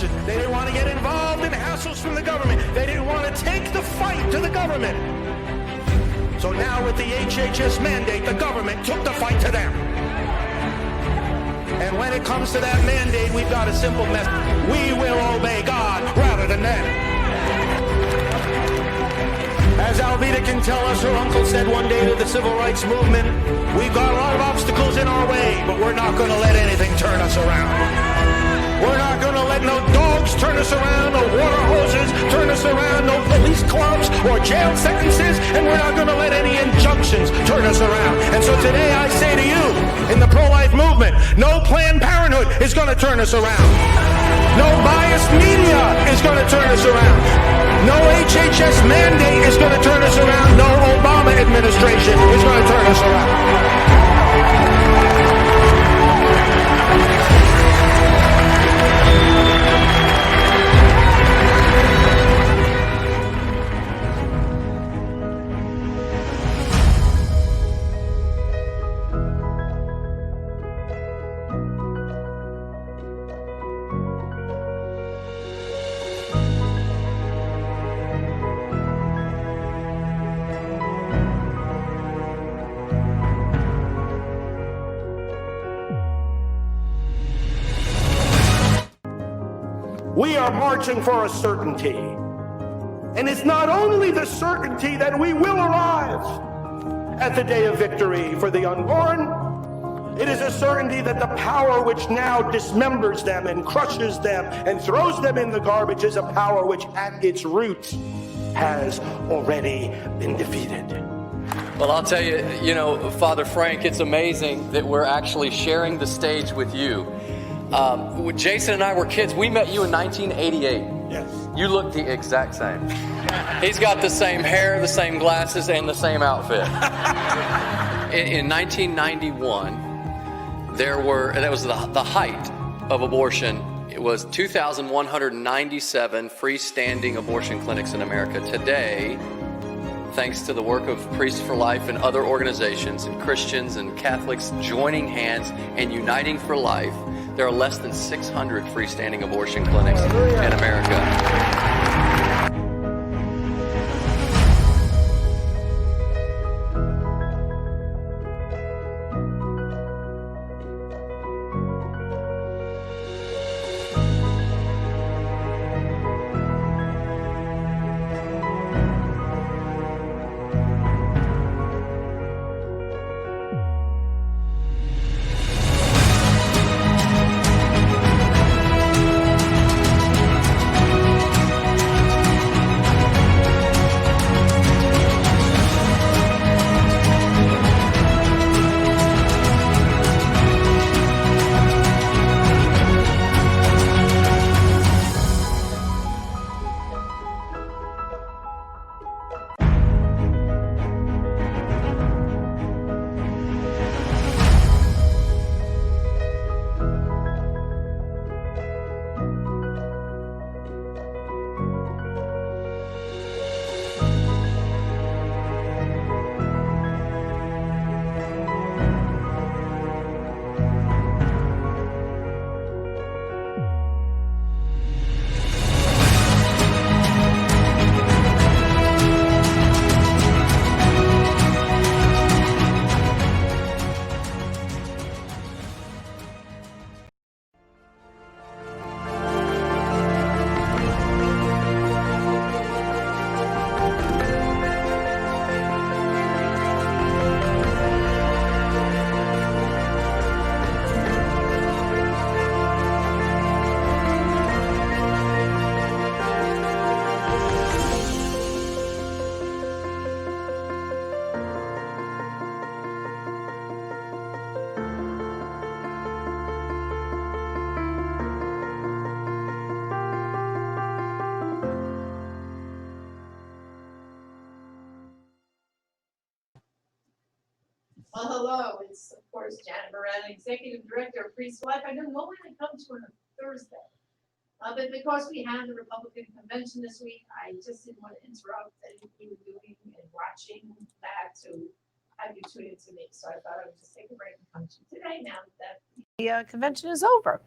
administration. They didn't want to get involved in hassles from the government. They didn't want to take the fight to the government. So now with the HHS mandate, the government took the fight to them. And when it comes to that mandate, we've got a simple message. We will obey God rather than them. As Alveda can tell us, her uncle said one day to the civil rights movement, we've got a lot of obstacles in our way, but we're not going to let anything turn us around. We're not going to let no dogs turn us around, no water hoses turn us around, no police clubs or jail sentences, and we're not going to let any injunctions turn us around. And so today I say to you, in the pro-life movement, no Planned Parenthood is going to turn us around. No biased media is going to turn us around. No HHS mandate is going to turn us around. No Obama administration is going to turn us around. We are marching for a certainty. And it's not only the certainty that we will arrive at the day of victory for the unborn, it is a certainty that the power which now dismembers them and crushes them and throws them in the garbage is a power which at its roots has already been defeated. Well, I'll tell you, Father Frank, it's amazing that we're actually sharing the stage with you. When Jason and I were kids, we met you in 1988. Yes. You look the exact same. He's got the same hair, the same glasses, and the same outfit. In 1991, that was the height of abortion. It was 2,197 freestanding abortion clinics in America. Today, thanks to the work of Priests for Life and other organizations and Christians and Catholics joining hands and uniting for life, there are less than 600 freestanding abortion clinics in America. Well, hello. It's, of course, Janet Morana, Executive Director of Priests for Life. I know normally I come to on a Thursday, but because we had the Republican convention this week, I just didn't want to interrupt anything you were doing and watching that to have you tune in to me. So I thought I would just take a break and come to you today now that The convention is over.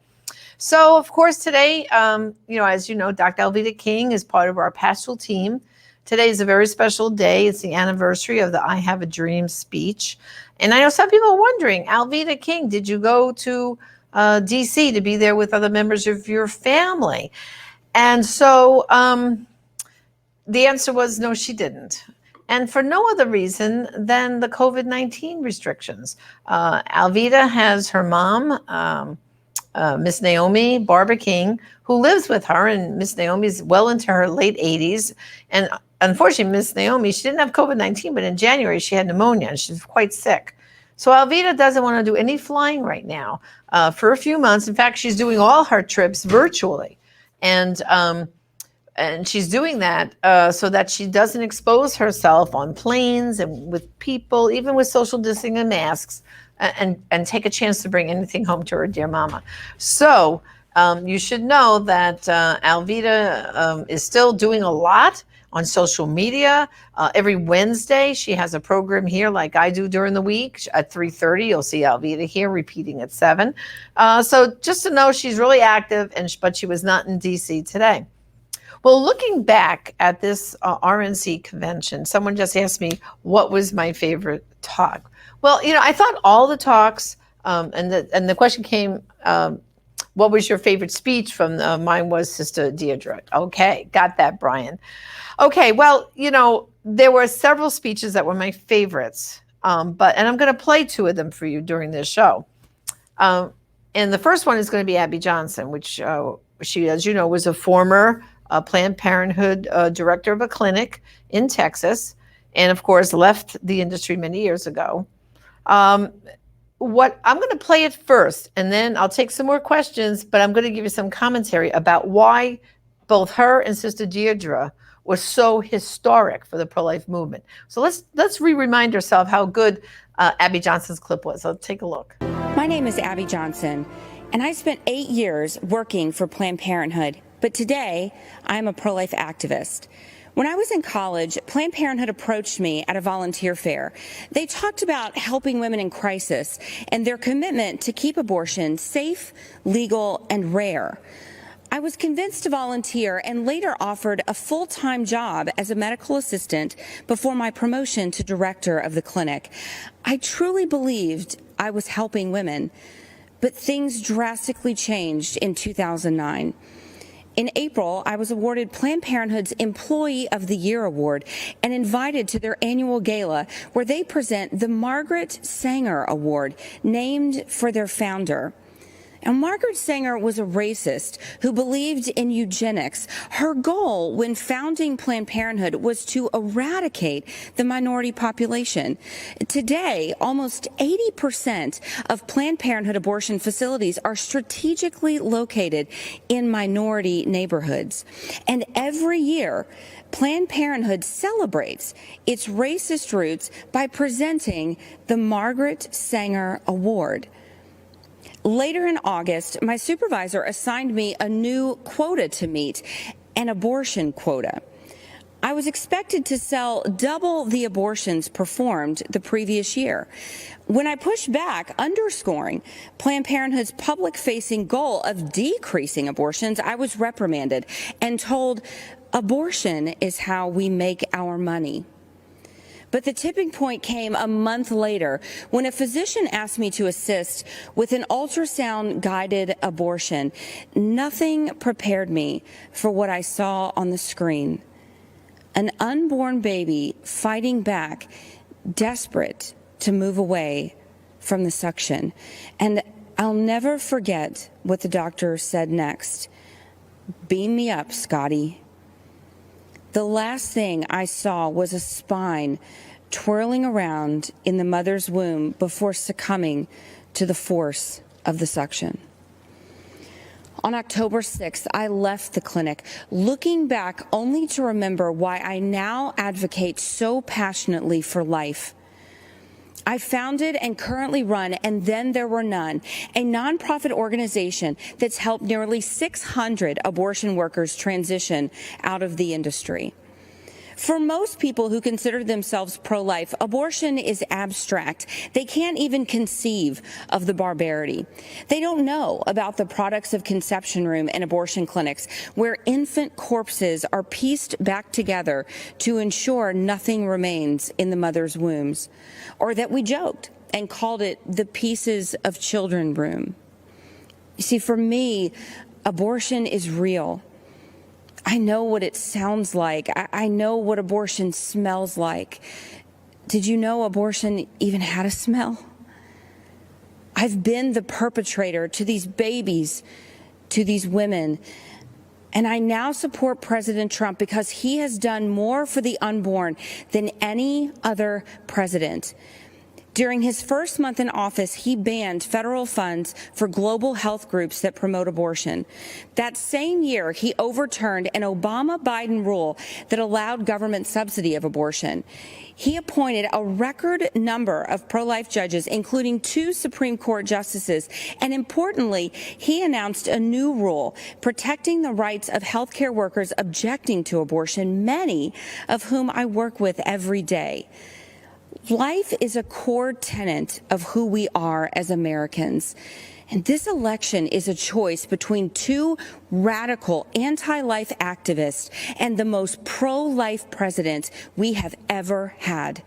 So, of course, today, as you know, Dr. Alveda King is part of our pastoral team. Today is a very special day. It's the anniversary of the I Have a Dream speech. And I know some people are wondering, Alveda King, did you go to D.C. to be there with other members of your family? And so the answer was no, she didn't. And for no other reason than the COVID-19 restrictions. Alveda has her mom, Miss Naomi Barbara King, who lives with her, and Miss Naomi's well into her late 80s. And unfortunately, Miss Naomi, she didn't have COVID-19, but in January she had pneumonia and she's quite sick. So Alveda doesn't want to do any flying right now for a few months. In fact, she's doing all her trips virtually. And she's doing that so that she doesn't expose herself on planes and with people, even with social distancing and masks, and take a chance to bring anything home to her dear mama. So you should know that Alveda is still doing a lot on social media. Every Wednesday, she has a program here like I do during the week. At 3:30, you'll see Alveda here repeating at 7. So just to know she's really active, but she was not in D.C. today. Well, looking back at this RNC convention, someone just asked me what was my favorite talk. Well, I thought all the talks, and the question came, what was your favorite speech from mine was Sister Deirdre. Okay, got that, Brian. Okay, well, there were several speeches that were my favorites, and I'm going to play 2 of them for you during this show. And the first one is going to be Abby Johnson, which she, as you know, was a former Planned Parenthood director of a clinic in Texas, and of course left the industry many years ago. What I'm going to play it first, and then I'll take some more questions, but I'm going to give you some commentary about why both her and Sister Deirdre were so historic for the pro-life movement. So let's remind ourselves how good Abby Johnson's clip was. So take a look. My name is Abby Johnson, and I spent 8 years working for Planned Parenthood. But today, I'm a pro-life activist. When I was in college, Planned Parenthood approached me at a volunteer fair. They talked about helping women in crisis and their commitment to keep abortion safe, legal, and rare. I was convinced to volunteer and later offered a full-time job as a medical assistant before my promotion to director of the clinic. I truly believed I was helping women, but things drastically changed in 2009. In April, I was awarded Planned Parenthood's Employee of the Year Award and invited to their annual gala where they present the Margaret Sanger Award, named for their founder. And Margaret Sanger was a racist who believed in eugenics. Her goal when founding Planned Parenthood was to eradicate the minority population. Today, almost 80% of Planned Parenthood abortion facilities are strategically located in minority neighborhoods. And every year, Planned Parenthood celebrates its racist roots by presenting the Margaret Sanger Award. Later in August, my supervisor assigned me a new quota to meet, an abortion quota. I was expected to sell double the abortions performed the previous year. When I pushed back, underscoring Planned Parenthood's public-facing goal of decreasing abortions, I was reprimanded and told, abortion is how we make our money. But the tipping point came a month later when a physician asked me to assist with an ultrasound-guided abortion. Nothing prepared me for what I saw on the screen. An unborn baby fighting back, desperate to move away from the suction. And I'll never forget what the doctor said next. "Beam me up, Scotty." The last thing I saw was a spine twirling around in the mother's womb before succumbing to the force of the suction. On October 6th, I left the clinic, looking back only to remember why I now advocate so passionately for life. I founded and currently run And Then There Were None, a nonprofit organization that's helped nearly 600 abortion workers transition out of the industry. For most people who consider themselves pro-life, abortion is abstract. They can't even conceive of the barbarity. They don't know about the products of conception room and abortion clinics where infant corpses are pieced back together to ensure nothing remains in the mother's wombs, or that we joked and called it the pieces of children room. You see, for me, abortion is real. I know what it sounds like. I know what abortion smells like. Did you know abortion even had a smell? I've been the perpetrator to these babies, to these women, and I now support President Trump because he has done more for the unborn than any other president. During his first month in office, he banned federal funds for global health groups that promote abortion. That same year, he overturned an Obama-Biden rule that allowed government subsidy of abortion. He appointed a record number of pro-life judges, including 2 Supreme Court justices. And importantly, he announced a new rule protecting the rights of healthcare workers objecting to abortion, many of whom I work with every day. Life is a core tenet of who we are as Americans. And this election is a choice between 2 radical anti-life activists and the most pro-life president we have ever had.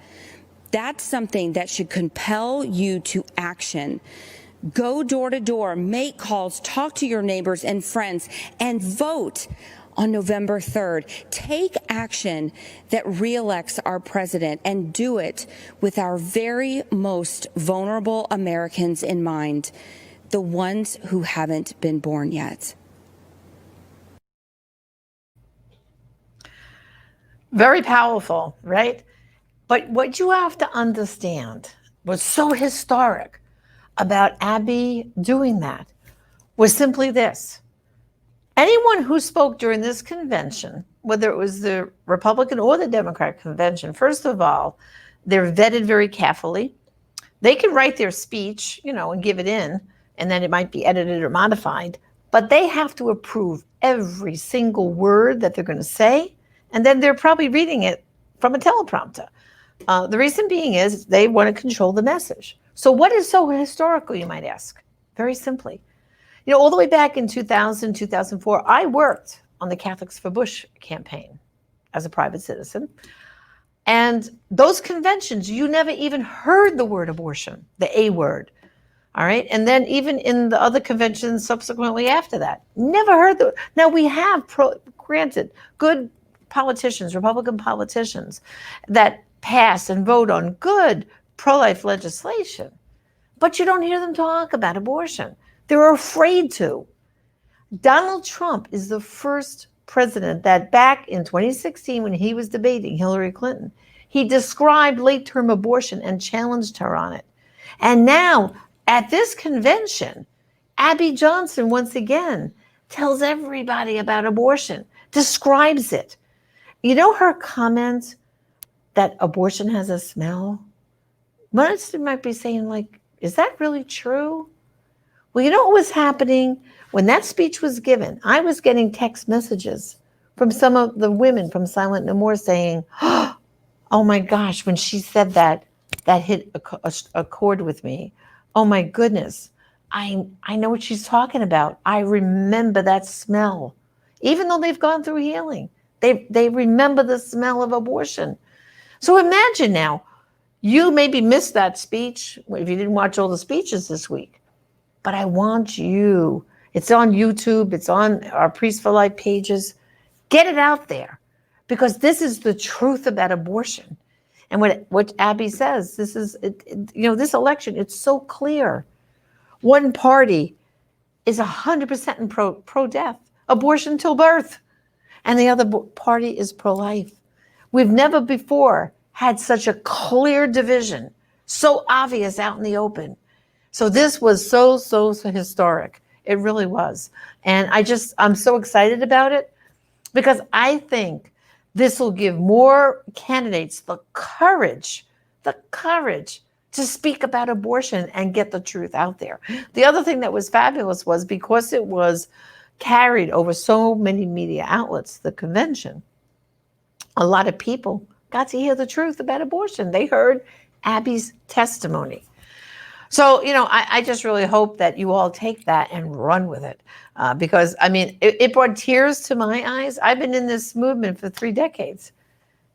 That's something that should compel you to action. Go door to door, make calls, talk to your neighbors and friends, and vote on November 3rd. Take action that reelects our president, and do it with our very most vulnerable Americans in mind, the ones who haven't been born yet. Very powerful, right? But what you have to understand was so historic about Abby doing that was simply this. Anyone who spoke during this convention, whether it was the Republican or the Democratic convention, first of all, they're vetted very carefully. They can write their speech, and give it in, and then it might be edited or modified, but they have to approve every single word that they're going to say, and then they're probably reading it from a teleprompter. The reason being is they want to control the message. So what is so historical, you might ask? Very simply. All the way back in 2000, 2004, I worked on the Catholics for Bush campaign as a private citizen. And those conventions, you never even heard the word abortion, the A word. All right. And then even in the other conventions subsequently after that, never heard the. Now we have, granted, good politicians, Republican politicians, that pass and vote on good pro-life legislation, but you don't hear them talk about abortion. They're afraid to. Donald Trump is the first president that back in 2016, when he was debating Hillary Clinton, he described late-term abortion and challenged her on it. And now at this convention, Abby Johnson once again tells everybody about abortion, describes it. Her comment that abortion has a smell? Most might be saying, is that really true? Well, you know what was happening? When that speech was given, I was getting text messages from some of the women from Silent No More saying, oh my gosh, when she said that hit a chord with me. Oh my goodness, I know what she's talking about. I remember that smell. Even though they've gone through healing, they remember the smell of abortion. So imagine now, you maybe missed that speech if you didn't watch all the speeches this week. But I want you, it's on YouTube, it's on our Priest for Life pages. Get it out there, because this is the truth about abortion. And what Abby says, this is, this election, it's so clear. One party is 100% in pro-death, abortion till birth, and the other party is pro-life. We've never before had such a clear division, so obvious out in the open. So this was so historic. It really was. And I'm so excited about it, because I think this will give more candidates the courage to speak about abortion and get the truth out there. The other thing that was fabulous was, because it was carried over so many media outlets, the convention, a lot of people got to hear the truth about abortion. They heard Abby's testimony. So, I just really hope that you all take that and run with it. Because, I mean, it brought tears to my eyes. I've been in this movement for 3 decades.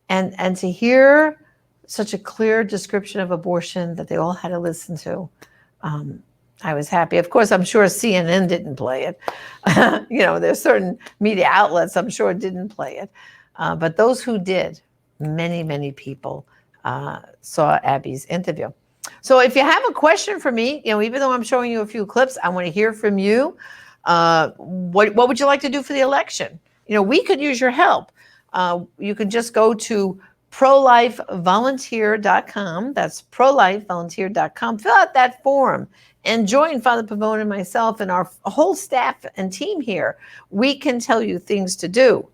And to hear such a clear description of abortion that they all had to listen to, I was happy. Of course, I'm sure CNN didn't play it. There's certain media outlets I'm sure didn't play it. But those who did, many, many people saw Abby's interview. So if you have a question for me, even though I'm showing you a few clips, I want to hear from you. What would you like to do for the election? We could use your help. You can just go to prolifevolunteer.com. That's prolifevolunteer.com. Fill out that form and join Father Pavone and myself and our whole staff and team here. We can tell you things to do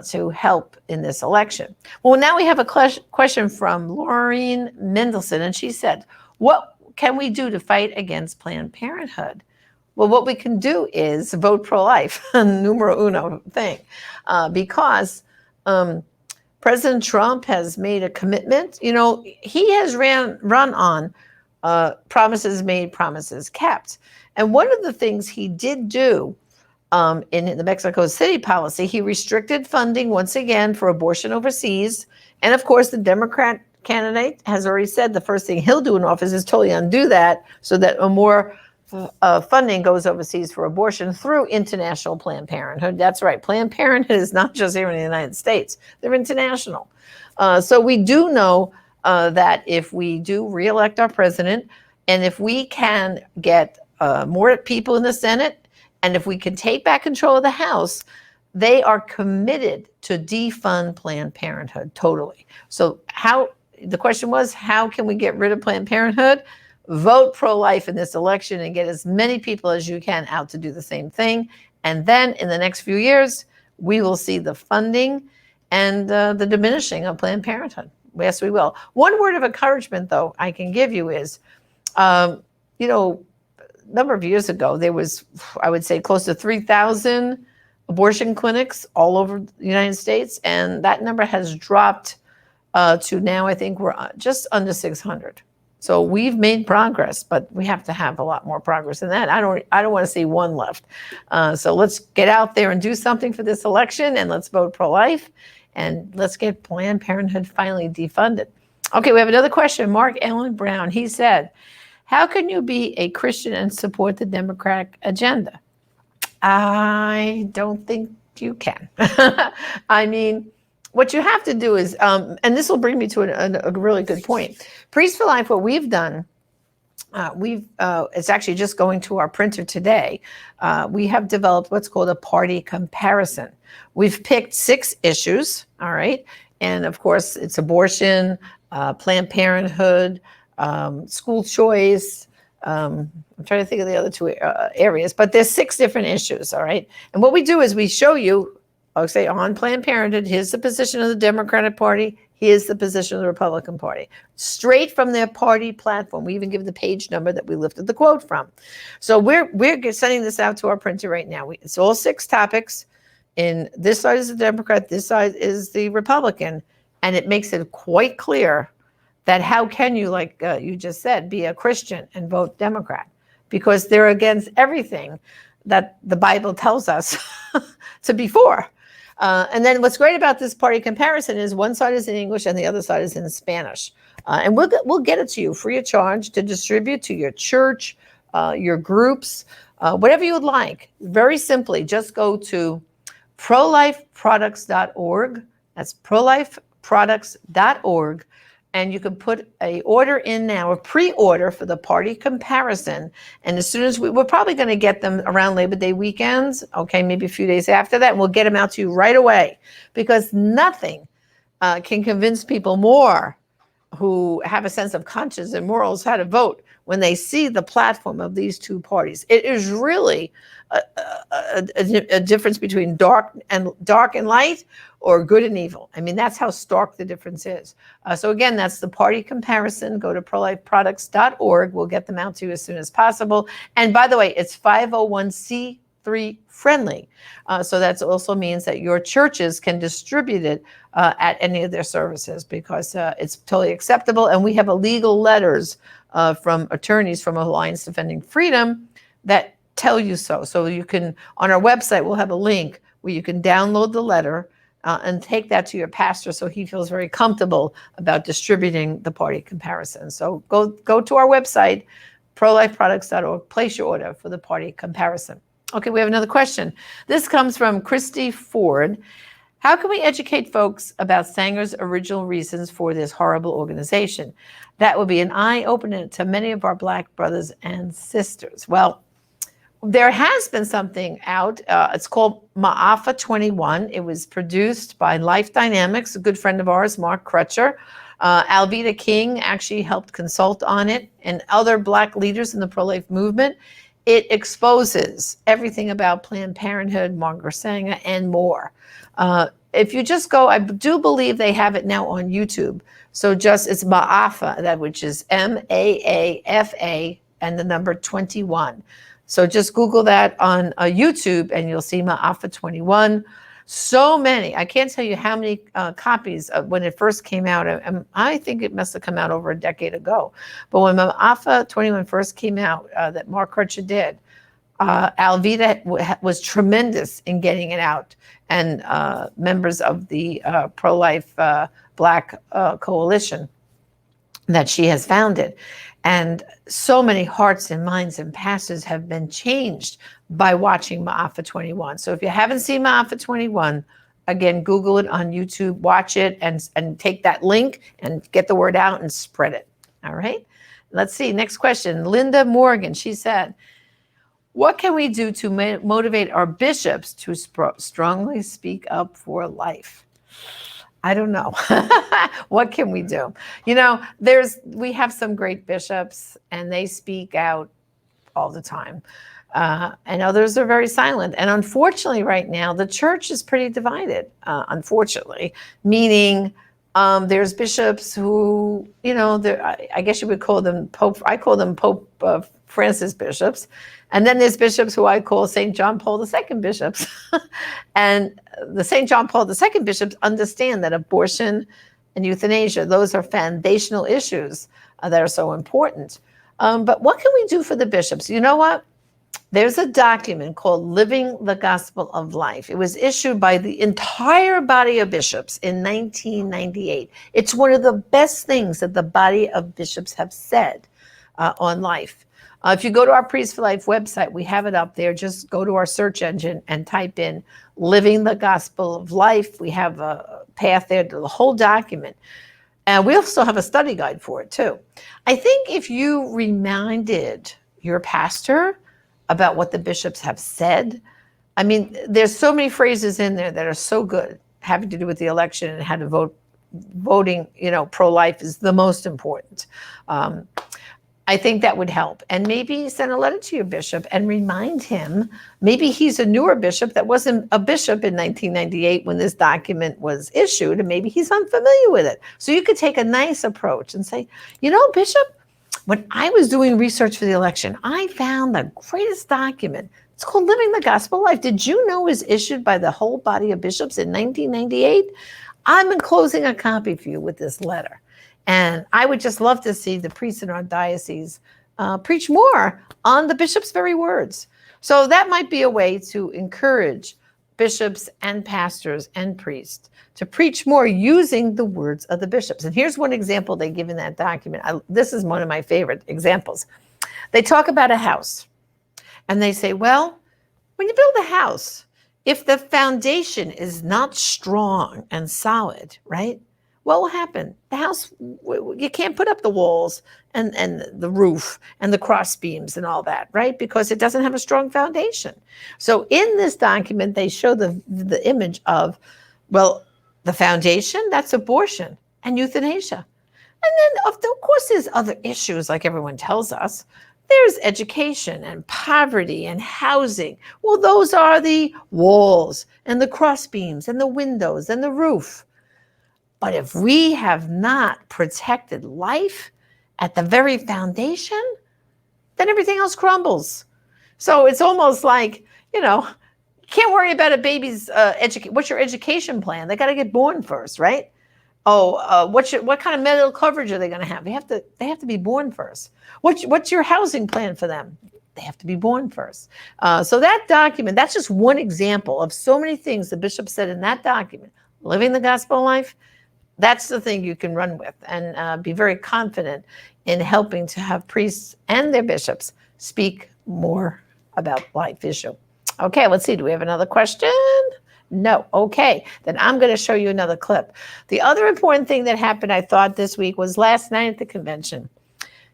to help in this election. Well, now we have a question from Laureen Mendelson, and she said, what can we do to fight against Planned Parenthood? Well, what we can do is vote pro-life, numero uno thing, because President Trump has made a commitment. He has run on promises made, promises kept. And one of the things he did do in the Mexico City policy, he restricted funding once again for abortion overseas. And of course, the Democrat candidate has already said the first thing he'll do in office is totally undo that so that a more funding goes overseas for abortion through international Planned Parenthood. That's right. Planned Parenthood is not just here in the United States. They're international. So we do know that if we do reelect our president, and if we can get more people in the Senate, and if we can take back control of the House, they are committed to defund Planned Parenthood totally. So the question was, how can we get rid of Planned Parenthood? Vote pro-life in this election and get as many people as you can out to do the same thing. And then in the next few years, we will see the funding and the diminishing of Planned Parenthood. Yes, we will. One word of encouragement, though, I can give you is, a number of years ago, there was, I would say, close to 3,000 abortion clinics all over the United States. And that number has dropped to now, I think we're just under 600. So we've made progress, but we have to have a lot more progress than that. I don't want to see one left. So let's get out there and do something for this election, and let's vote pro-life, and let's get Planned Parenthood finally defunded. Okay, we have another question. Mark Allen Brown, he said, how can you be a Christian and support the Democratic agenda? I don't think you can. I mean, what you have to do is, and this will bring me to a really good point. Priests for Life, what we've done, it's actually just going to our printer today. We have developed what's called a party comparison. We've picked 6 issues, all right? And of course, it's abortion, Planned Parenthood, school choice. I'm trying to think of the other 2 areas, but there's 6 different issues, all right? And what we do is we show you, I'll say on Planned Parenthood, here's the position of the Democratic Party, here's the position of the Republican Party, straight from their party platform. We even give the page number that we lifted the quote from. So we're sending this out to our printer right now. It's all 6 topics. In this side is the Democrat, this side is the Republican, and it makes it quite clear that how can you, like you just said, be a Christian and vote Democrat? Because they're against everything that the Bible tells us to be for. And then what's great about this party comparison is one side is in English and the other side is in Spanish. And we'll get it to you free of charge to distribute to your church, your groups, whatever you would like. Very simply, just go to prolifeproducts.org. That's prolifeproducts.org. And you can put a order in now, a pre-order for the party comparison. And as soon as we're probably going to get them around Labor Day weekends, okay, maybe a few days after that, and we'll get them out to you right away. Because nothing can convince people more who have a sense of conscience and morals how to vote when they see the platform of these 2 parties. It is really a difference between dark and light, or good and evil. I mean, that's how stark the difference is. So again, that's the party comparison. Go to prolifeproducts.org. We'll get them out to you as soon as possible. And by the way, it's 501c3 3 friendly. So that also means that your churches can distribute it at any of their services, because it's totally acceptable. And we have legal letters from attorneys from Alliance Defending Freedom that tell you so. So you can, on our website, we'll have a link where you can download the letter and take that to your pastor so he feels very comfortable about distributing the party comparison. So go to our website, prolifeproducts.org, place your order for the party comparison. Okay, we have another question. This comes from Christy Ford. How can we educate folks about Sanger's original reasons for this horrible organization? That would be an eye-opener to many of our Black brothers and sisters. Well, there has been something out. It's called Ma'afa 21. It was produced by Life Dynamics, a good friend of ours, Mark Crutcher. Alveda King actually helped consult on it, and other Black leaders in the pro-life movement. It exposes everything about Planned Parenthood, Margaret Sanger, and more. If you just go, I do believe they have it now on YouTube. So it's Ma'afa, which is MAAFA and the number 21. So just Google that on YouTube and you'll see Ma'afa 21. So many, I can't tell you how many copies of when it first came out. I think it must have come out over a decade ago. But when Ma'afa 21 first came out, that Mark Crutcher did, Alveda was tremendous in getting it out. And members of the pro-life Black coalition that she has founded. And so many hearts and minds and pastors have been changed by watching Ma'afa 21. So if you haven't seen Ma'afa 21, again, Google it on YouTube, watch it, and take that link and get the word out and spread it. All right? Let's see. Next question. Linda Morgan, she said, what can we do to motivate our bishops to strongly speak up for life? I don't know. What can we do? You know, we have some great bishops and they speak out all the time. And others are very silent. And unfortunately, right now, the church is pretty divided, unfortunately, meaning there's bishops who, you know, I guess you would call them Pope. I call them Pope Francis bishops. And then there's bishops who I call St. John Paul II bishops. And the St. John Paul II bishops understand that abortion and euthanasia, those are foundational issues that are so important. But what can we do for the bishops? You know what? There's a document called Living the Gospel of Life. It was issued by the entire body of bishops in 1998. It's one of the best things that the body of bishops have said on life. If you go to our Priest for Life website, we have it up there. Just go to our search engine and type in Living the Gospel of Life. We have a path there to the whole document. And we also have a study guide for it too. I think if you reminded your pastor about what the bishops have said, I mean, there's so many phrases in there that are so good, having to do with the election and how to vote. Voting, you know, pro-life is the most important. I think that would help. And maybe send a letter to your bishop and remind him, maybe he's a newer bishop that wasn't a bishop in 1998 when this document was issued, and maybe he's unfamiliar with it. So you could take a nice approach and say, you know, Bishop, when I was doing research for the election, I found the greatest document. It's called Living the Gospel Life. Did you know it was issued by the whole body of bishops in 1998? I'm enclosing a copy for you with this letter. And I would just love to see the priests in our diocese preach more on the bishop's very words. So that might be a way to encourage bishops and pastors and priests to preach more using the words of the bishops. And here's one example they give in that document. This is one of my favorite examples. They talk about a house and they say, well, when you build a house, if the foundation is not strong and solid, right? What will happen? The house, you can't put up the walls and the roof and the cross beams and all that, right? Because it doesn't have a strong foundation. So in this document, they show the image of, well, the foundation, that's abortion and euthanasia. And then, of course, there's other issues like everyone tells us. There's education and poverty and housing. Well, those are the walls and the cross beams and the windows and the roof. But if we have not protected life at the very foundation, then everything else crumbles. So it's almost like, you know, you can't worry about a baby's education. What's your education plan? They got to get born first, right? Oh, what kind of medical coverage are they going to have? They have to be born first. What's your housing plan for them? They have to be born first. So that document, that's just one example of so many things the bishop said in that document. Living the gospel life, that's the thing you can run with and be very confident in helping to have priests and their bishops speak more about life issue. Okay, let's see. Do we have another question? No. Okay, then I'm going to show you another clip. The other important thing that happened, I thought, this week was last night at the convention.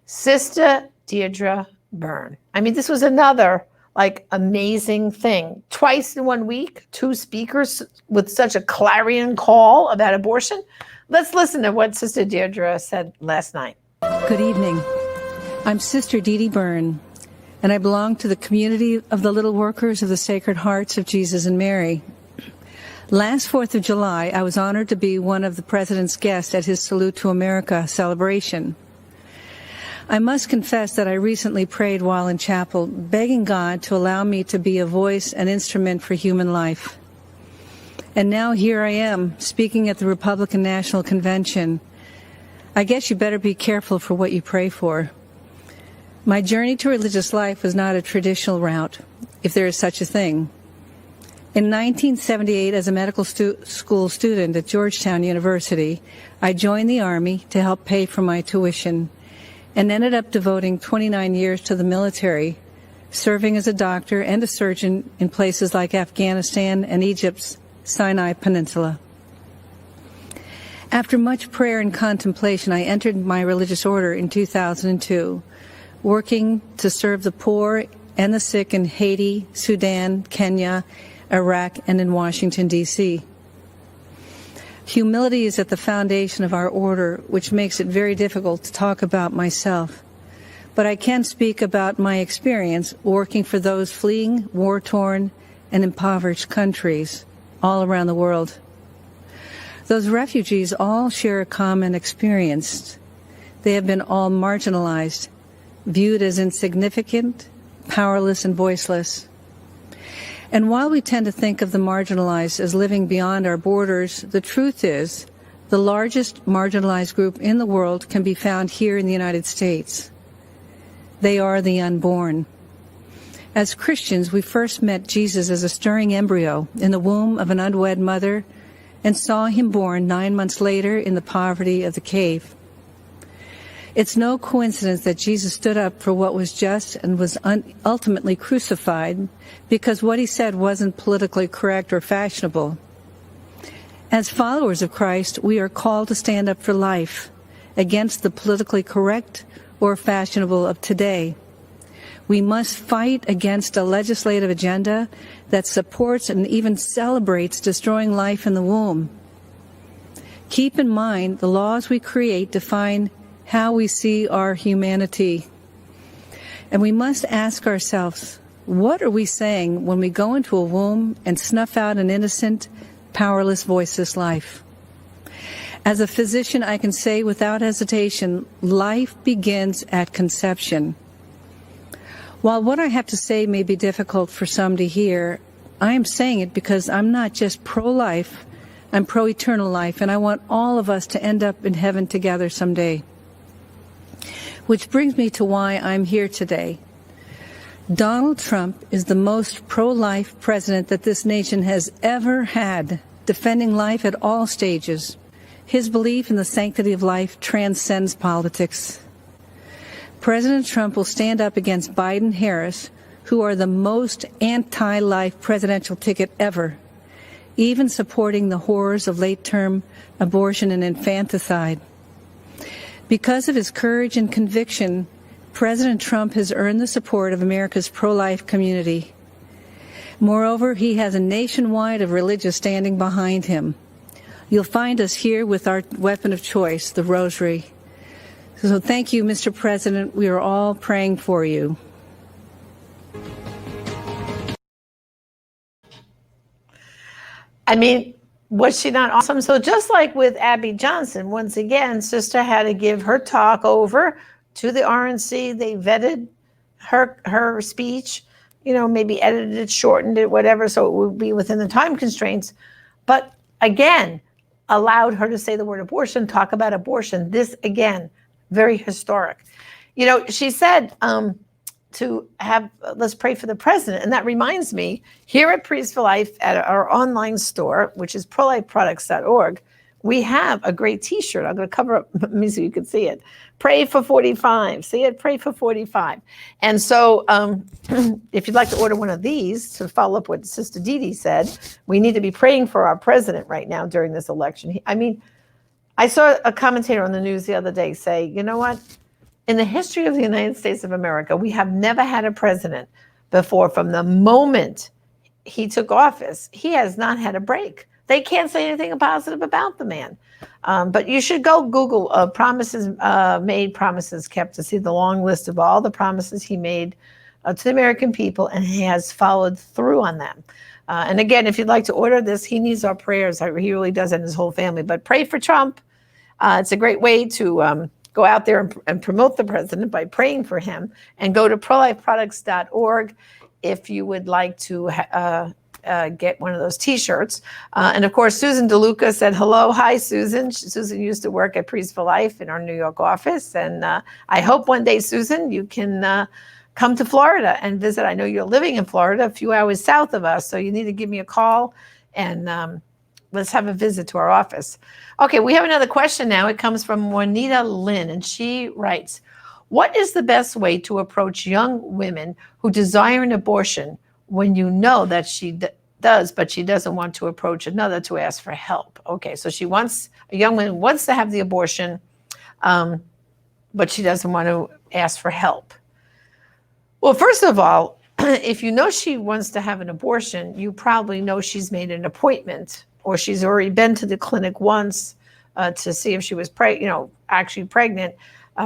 Sister Deirdre Byrne. I mean, this was another amazing thing. Twice in 1 week, 2 speakers with such a clarion call about abortion. Let's listen to what Sister Deirdre said last night. Good evening. I'm Sister Dee Byrne, and I belong to the community of the Little Workers of the Sacred Hearts of Jesus and Mary. Last 4th of July, I was honored to be one of the President's guests at his Salute to America celebration. I must confess that I recently prayed while in chapel, begging God to allow me to be a voice and instrument for human life. And now here I am, speaking at the Republican National Convention. I guess you better be careful for what you pray for. My journey to religious life was not a traditional route, if there is such a thing. In 1978, as a medical school student at Georgetown University, I joined the Army to help pay for my tuition and ended up devoting 29 years to the military, serving as a doctor and a surgeon in places like Afghanistan and Egypt's Sinai Peninsula. After much prayer and contemplation, I entered my religious order in 2002, working to serve the poor and the sick in Haiti, Sudan, Kenya, Iraq, and in Washington, D.C. Humility is at the foundation of our order, which makes it very difficult to talk about myself. But I can speak about my experience working for those fleeing war-torn and impoverished countries all around the world. Those refugees all share a common experience. They have been all marginalized, viewed as insignificant, powerless, and voiceless. And while we tend to think of the marginalized as living beyond our borders, the truth is the largest marginalized group in the world can be found here in the United States. They are the unborn. As Christians, we first met Jesus as a stirring embryo in the womb of an unwed mother and saw him born 9 months later in the poverty of the cave. It's no coincidence that Jesus stood up for what was just and was ultimately crucified because what he said wasn't politically correct or fashionable. As followers of Christ, we are called to stand up for life against the politically correct or fashionable of today. We must fight against a legislative agenda that supports and even celebrates destroying life in the womb. Keep in mind, the laws we create define how we see our humanity. And we must ask ourselves, what are we saying when we go into a womb and snuff out an innocent, powerless, voiceless life? As a physician, I can say without hesitation, life begins at conception. While what I have to say may be difficult for some to hear, I am saying it because I'm not just pro-life, I'm pro-eternal life, and I want all of us to end up in heaven together someday. Which brings me to why I'm here today. Donald Trump is the most pro-life president that this nation has ever had, defending life at all stages. His belief in the sanctity of life transcends politics. President Trump will stand up against Biden-Harris, who are the most anti-life presidential ticket ever, even supporting the horrors of late-term abortion and infanticide. Because of his courage and conviction, President Trump has earned the support of America's pro-life community. Moreover, he has a nationwide of religious standing behind him. You'll find us here with our weapon of choice, the rosary. So thank you, Mr. President. We are all praying for you. I mean, was she not awesome? So just like with Abby Johnson, once again, Sister had to give her talk over to the RNC. They vetted her speech. maybe edited it, shortened it, whatever, so it would be within the time constraints. But again, allowed her to say the word abortion, talk about abortion. This, again, very historic. She said let's pray for the president. And that reminds me, here at Priests for Life, at our online store, which is prolifeproducts.org, we have a great t-shirt. I'm going to cover up me so you can see it. Pray for 45. See it? Pray for 45. And so if you'd like to order one of these to follow up what Sister Dee Dee said, we need to be praying for our president right now during this election. I saw a commentator on the news the other day say, you know what? In the history of the United States of America, we have never had a president before, from the moment he took office, he has not had a break. They can't say anything positive about the man. But you should go Google promises made, promises kept, to see the long list of all the promises he made to the American people, and he has followed through on them. And again, if you'd like to order this, he needs our prayers. He really does, and his whole family. But pray for Trump. It's a great way to go out there and promote the president by praying for him. And go to prolifeproducts.org if you would like to get one of those t-shirts. And of course, Susan DeLuca said hello. Hi, Susan. Susan used to work at Priests for Life in our New York office. And I hope one day, Susan, you can come to Florida and visit. I know you're living in Florida, a few hours south of us. So you need to give me a call and let's have a visit to our office. Okay, we have another question now. It comes from Juanita Lynn, and she writes, what is the best way to approach young women who desire an abortion when you know that she does, but she doesn't want to approach another to ask for help? Okay, so a young woman wants to have the abortion, but she doesn't want to ask for help. Well, first of all, if you know she wants to have an abortion, you probably know she's made an appointment, or she's already been to the clinic once to see if she was actually pregnant,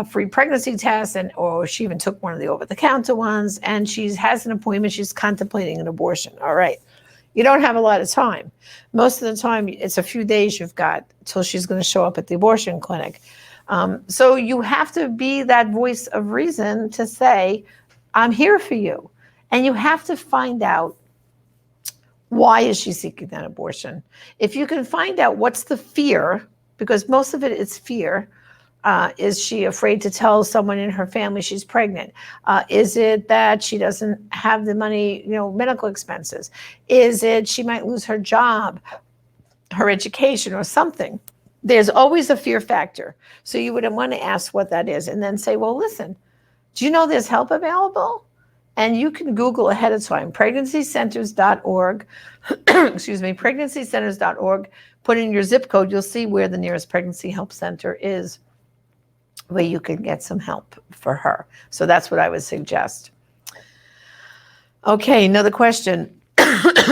free pregnancy test, or she even took one of the over-the-counter ones, and she has an appointment. She's contemplating an abortion. All right. You don't have a lot of time. Most of the time, it's a few days you've got till she's going to show up at the abortion clinic. So you have to be that voice of reason to say, I'm here for you. And you have to find out, why is she seeking that abortion? If you can find out what's the fear, because most of it is fear. Is she afraid to tell someone in her family she's pregnant? Is it that she doesn't have the money, medical expenses? Is it she might lose her job, her education, or something? There's always a fear factor. So you would want to ask what that is, and then say, well, listen, do you know there's help available? And you can Google ahead of time, pregnancycenters.org, pregnancycenters.org, put in your zip code, you'll see where the nearest pregnancy help center is, where you can get some help for her. So that's what I would suggest. Okay, another question,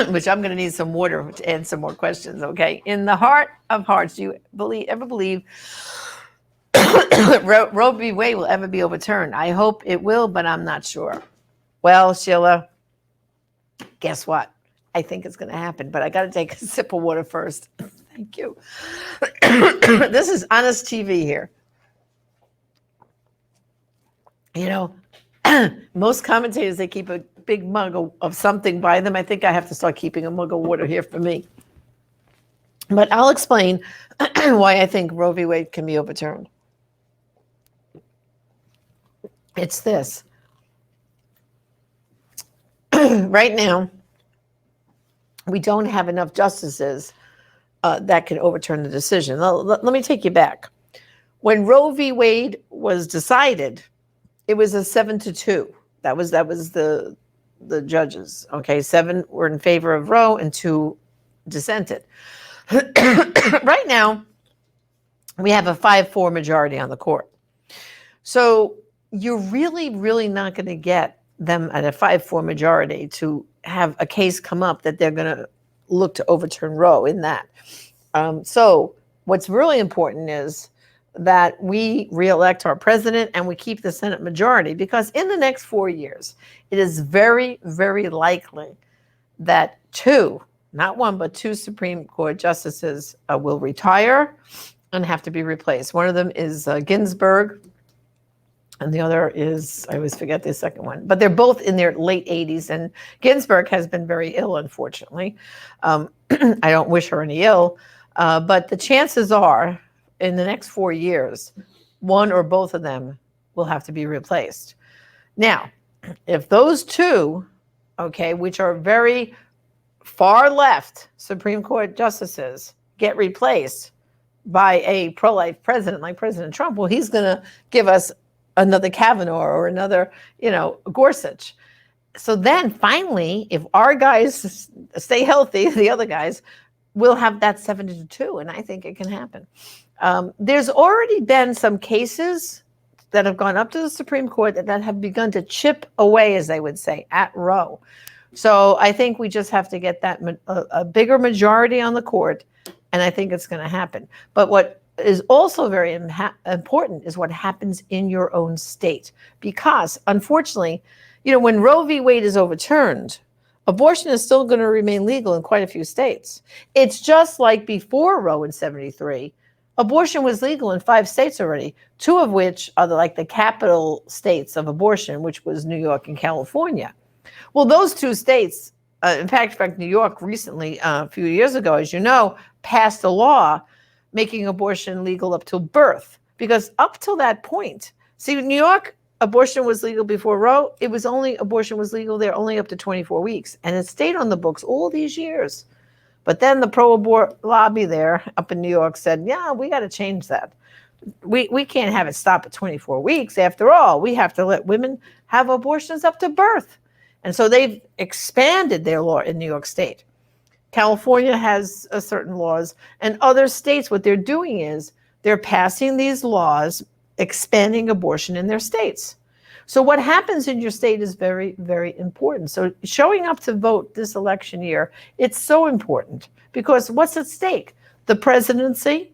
which I'm going to need some water to add some more questions, okay? In the heart of hearts, do you ever believe Roe v. Wade will ever be overturned? I hope it will, but I'm not sure. Well, Sheila, guess what? I think it's going to happen, but I got to take a sip of water first. Thank you. This is honest TV here. Most commentators, they keep a big mug of something by them. I think I have to start keeping a mug of water here for me. But I'll explain why I think Roe v. Wade can be overturned. It's this. Right now, we don't have enough justices that can overturn the decision. Let me take you back. When Roe v. Wade was decided, it was a 7-2. That was the judges. Okay, 7 were in favor of Roe and 2 dissented. Right now, we have a 5-4 majority on the court. So you're really, really not going to get them at a 5-4 majority to have a case come up that they're going to look to overturn Roe in that. So what's really important is that we reelect our president and we keep the Senate majority, because in the next 4 years, it is very, very likely that 2, not 1, but 2 Supreme Court justices will retire and have to be replaced. One of them is Ginsburg, and the other is, I always forget the second one, but they're both in their late 80s. And Ginsburg has been very ill, unfortunately. I don't wish her any ill, but the chances are in the next 4 years, one or both of them will have to be replaced. Now, if those two, okay, which are very far left Supreme Court justices, get replaced by a pro-life president like President Trump, well, he's going to give us another Kavanaugh or another, Gorsuch. So then finally, if our guys stay healthy, the other guys will have that 7-2, and I think it can happen. There's already been some cases that have gone up to the Supreme Court that have begun to chip away, as they would say, at Roe. So I think we just have to get that a bigger majority on the court, and I think it's going to happen. But what is also very important is what happens in your own state. Because, unfortunately, when Roe v. Wade is overturned, abortion is still going to remain legal in quite a few states. It's just like before Roe in 73, abortion was legal in 5 states already, 2 of which are the capital states of abortion, which was New York and California. Well, those 2 states, in fact, New York recently, a few years ago, as you know, passed a law making abortion legal up till birth. Because up till that point, see, New York, abortion was legal before Roe. Abortion was legal there only up to 24 weeks. And it stayed on the books all these years. But then the pro-abort lobby there up in New York said, yeah, we got to change that. We can't have it stop at 24 weeks. After all, we have to let women have abortions up to birth. And so they've expanded their law in New York State. California has certain laws, and other states, what they're doing is they're passing these laws expanding abortion in their states. So what happens in your state is very, very important. So showing up to vote this election year, it's so important because what's at stake? The presidency,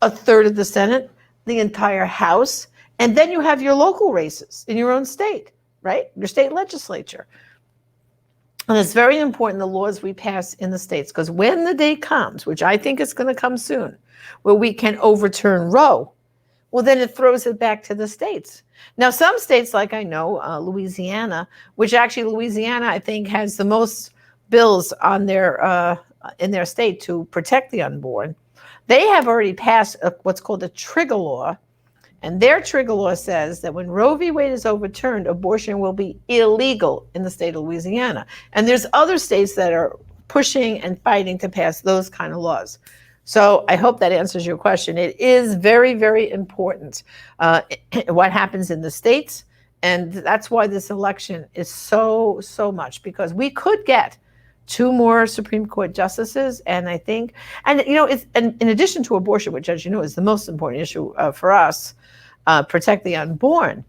a third of the Senate, the entire House, and then you have your local races in your own state, right? Your state legislature. And it's very important, the laws we pass in the states, because when the day comes, which I think is going to come soon, where we can overturn Roe, well, then it throws it back to the states. Now, some states, like I know, Louisiana, which actually Louisiana, I think, has the most bills on their in their state to protect the unborn. They have already passed what's called a trigger law. And their trigger law says that when Roe v. Wade is overturned, abortion will be illegal in the state of Louisiana. And there's other states that are pushing and fighting to pass those kind of laws. So I hope that answers your question. It is very, very important what happens in the states. And that's why this election is so much, because we could get 2 more Supreme Court justices. And I think, it's in addition to abortion, which, as you know, is the most important issue for us, protect the unborn.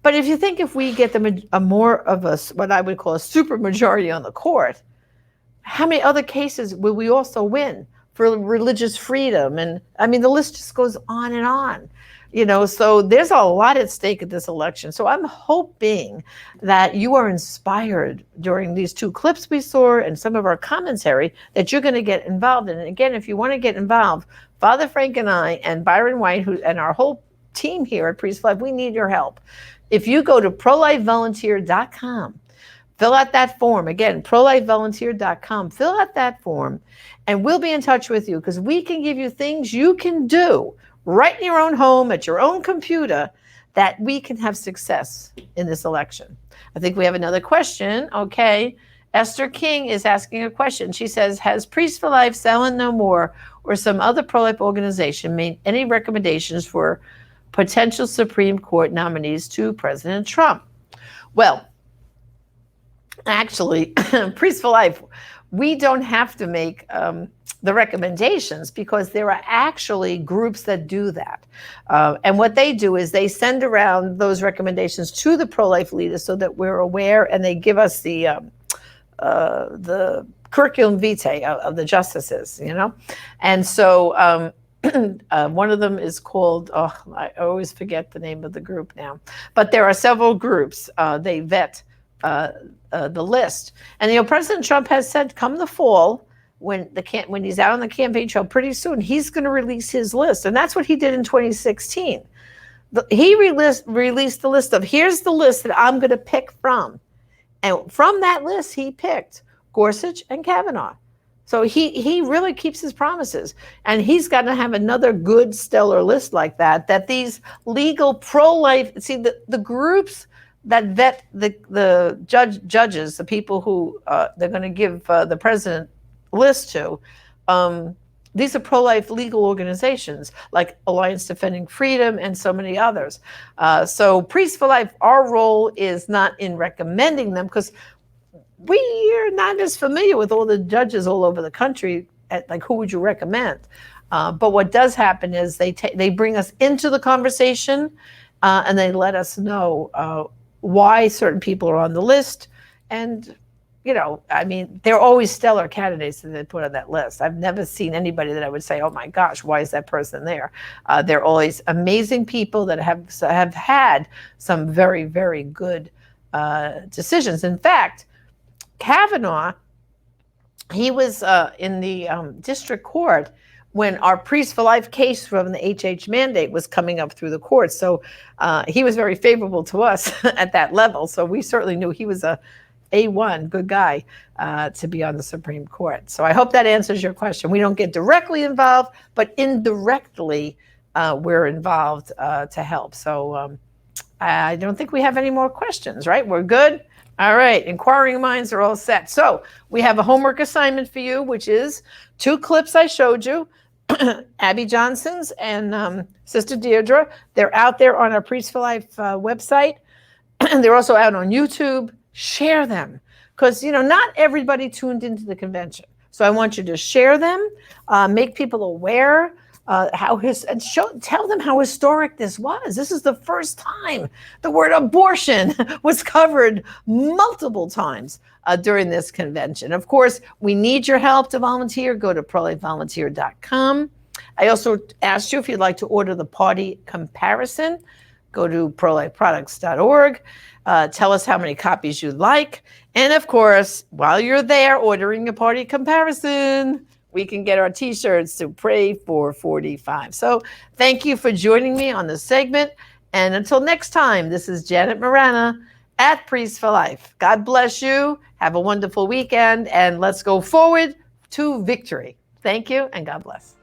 But if we get more of what I would call a super majority on the court, how many other cases will we also win for religious freedom? And the list just goes on and on. So there's a lot at stake at this election. So I'm hoping that you are inspired during these 2 clips we saw and some of our commentary that you're going to get involved in. And again, if you want to get involved, Father Frank and I and Byron White, and our whole team here at Priest for Life, we need your help. If you go to prolifevolunteer.com, fill out that form. Again, prolifevolunteer.com, fill out that form, and we'll be in touch with you, because we can give you things you can do right in your own home, at your own computer, that we can have success in this election. I think we have another question. Okay. Esther King is asking a question. She says, has Priest for Life, Silent No More, or some other pro-life organization made any recommendations for potential Supreme Court nominees to President Trump? Well, actually, Priest for Life, we don't have to make the recommendations, because there are actually groups that do that. And what they do is they send around those recommendations to the pro-life leaders so that we're aware, and they give us the curriculum vitae of the justices, And so one of them is called, I always forget the name of the group now, but there are several groups. They vet the list. And President Trump has said, come the fall, when he's out on the campaign trail, pretty soon he's going to release his list, and that's what he did in 2016. he released the list of, here's the list that I'm going to pick from. And from that list, he picked Gorsuch and Kavanaugh. So he really keeps his promises. And he's got to have another good, stellar list like that these legal pro-life, see, the groups that vet the judges, the people who they're going to give the president list to, these are pro-life legal organizations like Alliance Defending Freedom and so many others. So Priests for Life, our role is not in recommending them, because we're not as familiar with all the judges all over the country. Like, who would you recommend? But what does happen is they bring us into the conversation, and they let us know why certain people are on the list. And I mean, they're always stellar candidates that they put on that list. I've never seen anybody that I would say, oh my gosh, why is that person there? They're always amazing people that have had some very, very good decisions. In fact, Kavanaugh, he was in the district court when our Priests for Life case from the HH mandate was coming up through the courts. So he was very favorable to us at that level. So we certainly knew he was A1, good guy to be on the Supreme Court. So I hope that answers your question. We don't get directly involved, but indirectly we're involved to help. So I don't think we have any more questions, right? We're good? All right, inquiring minds are all set. So we have a homework assignment for you, which is 2 clips I showed you, Abby Johnson's and Sister Deirdre. They're out there on our Priests for Life website. They're also out on YouTube. Share them, because not everybody tuned into the convention. So I want you to share them, make people aware tell them how historic this was. This is the first time the word abortion was covered multiple times during this convention. Of course, we need your help to volunteer. Go to prolifevolunteer.com. I also asked you if you'd like to order the party comparison. Go to prolifeproducts.org. Tell us how many copies you'd like. And of course, while you're there ordering a party comparison, we can get our t-shirts to Pray for 45. So thank you for joining me on this segment. And until next time, this is Janet Morana at Priests for Life. God bless you. Have a wonderful weekend. And let's go forward to victory. Thank you and God bless.